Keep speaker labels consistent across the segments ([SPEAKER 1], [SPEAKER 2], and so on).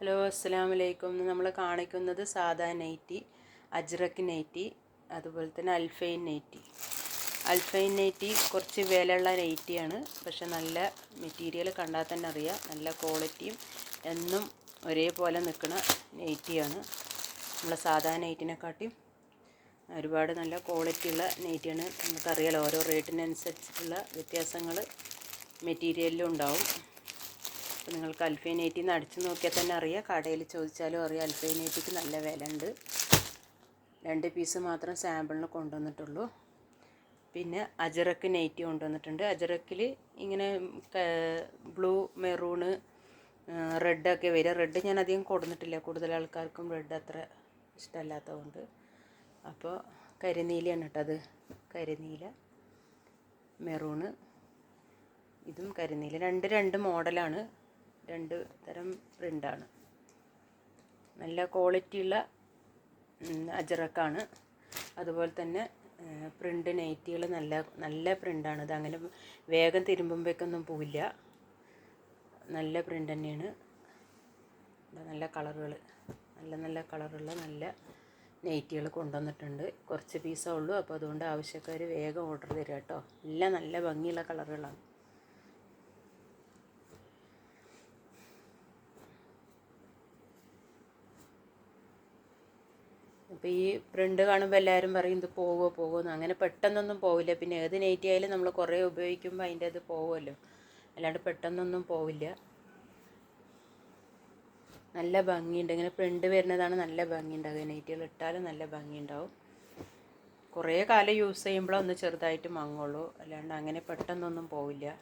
[SPEAKER 1] Hello അസ്സലാമു അലൈക്കും. നമ്മൾ കാണിക്കുന്നത് സാധാ നൈറ്റി, അജ്രക്ക് നൈറ്റി, അതുപോലെ തന്നെ അൽഫൈൻ നൈറ്റി. അൽഫൈൻ നൈറ്റി കുറച്ച് വിലയുള്ള നൈറ്റിയാണ്, പക്ഷെ നല്ല മെറ്റീരിയൽ കണ്ടാൽ തന്നെ അറിയാം, നല്ല ക്വാളിറ്റിയും എന്നും ഒരേപോലെ നിൽക്കുന്ന നൈറ്റിയാണ്. നമ്മളെ സാധാ നൈറ്റിനെക്കാട്ടിയും ഒരുപാട് നല്ല ക്വാളിറ്റിയുള്ള നൈറ്റിയാണ്. നമുക്കറിയാലോ, ഓരോ റേറ്റിനനുസരിച്ചിട്ടുള്ള വ്യത്യാസങ്ങൾ മെറ്റീരിയലിലും ഉണ്ടാവും. അപ്പോൾ നിങ്ങൾക്ക് അൽഫൈൻ നൈറ്റിന്ന് അടിച്ചു നോക്കിയാൽ തന്നെ അറിയാം, കടയിൽ ചോദിച്ചാലും അറിയാം, അൽഫൈൻ നൈറ്റിക്ക് നല്ല വില ഉണ്ട്. 2 പീസ് മാത്രം സാമ്പിളിന് കൊണ്ടുവന്നിട്ടുള്ളൂ. പിന്നെ അജ്രക്ക് നൈറ്റി കൊണ്ടുവന്നിട്ടുണ്ട്. അജ്രക്കിൽ ഇങ്ങനെ ബ്ലൂ, മെറൂണ്, റെഡൊക്കെ വരിക. റെഡ് ഞാൻ അധികം കൊടുത്തിട്ടില്ല, കൂടുതൽ ആൾക്കാർക്കും റെഡ് അത്ര ഇഷ്ടമല്ലാത്തതുകൊണ്ട്. അപ്പോൾ കരിനീലയാണ് കേട്ടത്, കരിനീല, മെറൂണ്, ഇതും കരിനീല. രണ്ട് മോഡലാണ്, 2 തരം പ്രിൻ്റാണ്. നല്ല ക്വാളിറ്റിയുള്ള അജ്രക്കാണ്. അതുപോലെ തന്നെ പ്രിൻ്റ് നൈറ്റികൾ നല്ല പ്രിൻ്റാണ്. ഇത് അങ്ങനെ വേഗം തിരുമ്പുമ്പോഴേക്കൊന്നും പോവില്ല. നല്ല പ്രിൻ്റ് തന്നെയാണ്. നല്ല കളറുകൾ, നല്ല കളറുള്ള നല്ല നൈറ്റികൾ കൊണ്ടുവന്നിട്ടുണ്ട്. കുറച്ച് പീസേ ഉള്ളൂ, അപ്പോൾ അതുകൊണ്ട് ആവശ്യക്കാർ വേഗം ഓർഡർ തരിക കേട്ടോ. എല്ലാം നല്ല ഭംഗിയുള്ള കളറുകളാണ്. അപ്പോൾ ഈ പ്രിൻ്റ് കാണുമ്പോൾ എല്ലാവരും പറയും ഇത് പോകുമെന്ന്. അങ്ങനെ പെട്ടെന്നൊന്നും പോവില്ല. പിന്നെ ഏത് നൈറ്റി ആയാലും നമ്മൾ കുറേ ഉപയോഗിക്കുമ്പോൾ അതിൻ്റെ അത് പോകുമല്ലോ, അല്ലാണ്ട് പെട്ടെന്നൊന്നും പോവില്ല. നല്ല ഭംഗിയുണ്ട്. ഇങ്ങനെ പ്രിൻ്റ് വരുന്നതാണ് നല്ല ഭംഗിയുണ്ടാവുക. നൈറ്റികൾ ഇട്ടാലും നല്ല ഭംഗിയുണ്ടാവും. കുറേ കാലം യൂസ് ചെയ്യുമ്പോഴൊന്ന് ചെറുതായിട്ട് മങ്ങുള്ളൂ, അല്ലാണ്ട് അങ്ങനെ പെട്ടെന്നൊന്നും പോവില്ല.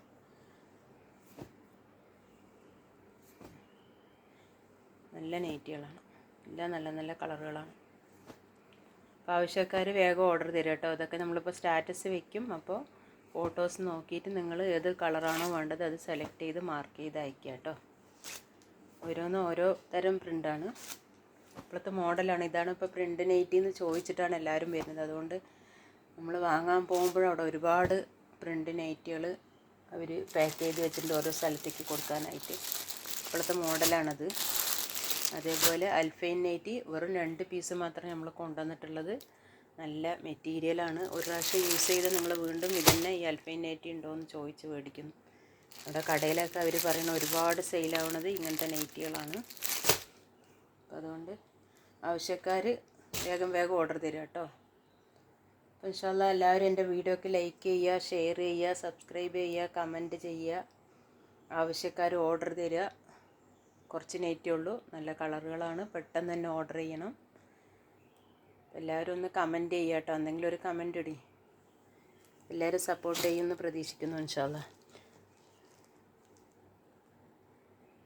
[SPEAKER 1] നല്ല നൈറ്റികളാണ്, എല്ലാം നല്ല കളറുകളാണ്. അപ്പോൾ ആവശ്യക്കാർ വേഗം ഓർഡർ തരും കേട്ടോ. ഇതൊക്കെ നമ്മളിപ്പോൾ സ്റ്റാറ്റസ് വെക്കും. അപ്പോൾ ഫോട്ടോസ് നോക്കിയിട്ട് നിങ്ങൾ ഏത് കളറാണോ വേണ്ടത് അത് സെലക്ട് ചെയ്ത് മാർക്ക് ചെയ്ത് അയക്കുക കേട്ടോ. ഓരോന്നും ഓരോ തരം പ്രിൻ്റാണ്. ഇപ്പോഴത്തെ മോഡലാണ്. ഇതാണ് ഇപ്പോൾ പ്രിൻ്റ് നൈറ്റി എന്ന് ചോദിച്ചിട്ടാണ് എല്ലാവരും വരുന്നത്. അതുകൊണ്ട് നമ്മൾ വാങ്ങാൻ പോകുമ്പോഴവിടെ ഒരുപാട് പ്രിൻ്റ് നൈറ്റികൾ അവർ പാക്ക് ചെയ്ത് വെച്ചിട്ടുണ്ട് ഓരോ സ്ഥലത്തേക്ക് കൊടുക്കാനായിട്ട്. ഇപ്പോഴത്തെ മോഡലാണത്. അതേപോലെ അൽഫൈൻ നൈറ്റി വെറും 2 പീസ് മാത്രമേ നമ്മൾ കൊണ്ടുവന്നിട്ടുള്ളത്. നല്ല മെറ്റീരിയലാണ്. ഒരു പ്രാവശ്യം യൂസ് ചെയ്ത് നമ്മൾ വീണ്ടും ഇതന്നെ ഈ അൽഫൈൻ നൈറ്റി ഉണ്ടോ എന്ന് ചോദിച്ച് മേടിക്കുന്നു. അവിടെ കടയിലൊക്കെ അവർ പറയുന്ന ഒരുപാട് സെയിലാവുന്നത് ഇങ്ങനത്തെ നൈറ്റികളാണ്. അതുകൊണ്ട് ആവശ്യക്കാർ വേഗം ഓർഡർ തരിക കേട്ടോ. അപ്പോൾ ഇൻഷാ അല്ലാഹ് എല്ലാവരും എൻ്റെ വീഡിയോക്ക് ലൈക്ക് ചെയ്യുക, ഷെയർ ചെയ്യുക, സബ്സ്ക്രൈബ് ചെയ്യുക, കമൻറ്റ് ചെയ്യുക. ആവശ്യക്കാർ ഓർഡർ തരിക. കുറച്ച് നൈറ്റേ ഉള്ളൂ, നല്ല കളറുകളാണ്. പെട്ടെന്ന് തന്നെ ഓർഡർ ചെയ്യണം. എല്ലാവരും ഒന്ന് കമൻറ്റ് ചെയ്യുക കേട്ടോ. എന്തെങ്കിലും ഒരു കമൻറ്റ് ഇടി. എല്ലാവരും സപ്പോർട്ട് ചെയ്യുമെന്ന് പ്രതീക്ഷിക്കുന്നു ഇൻഷാ അല്ലാഹ്.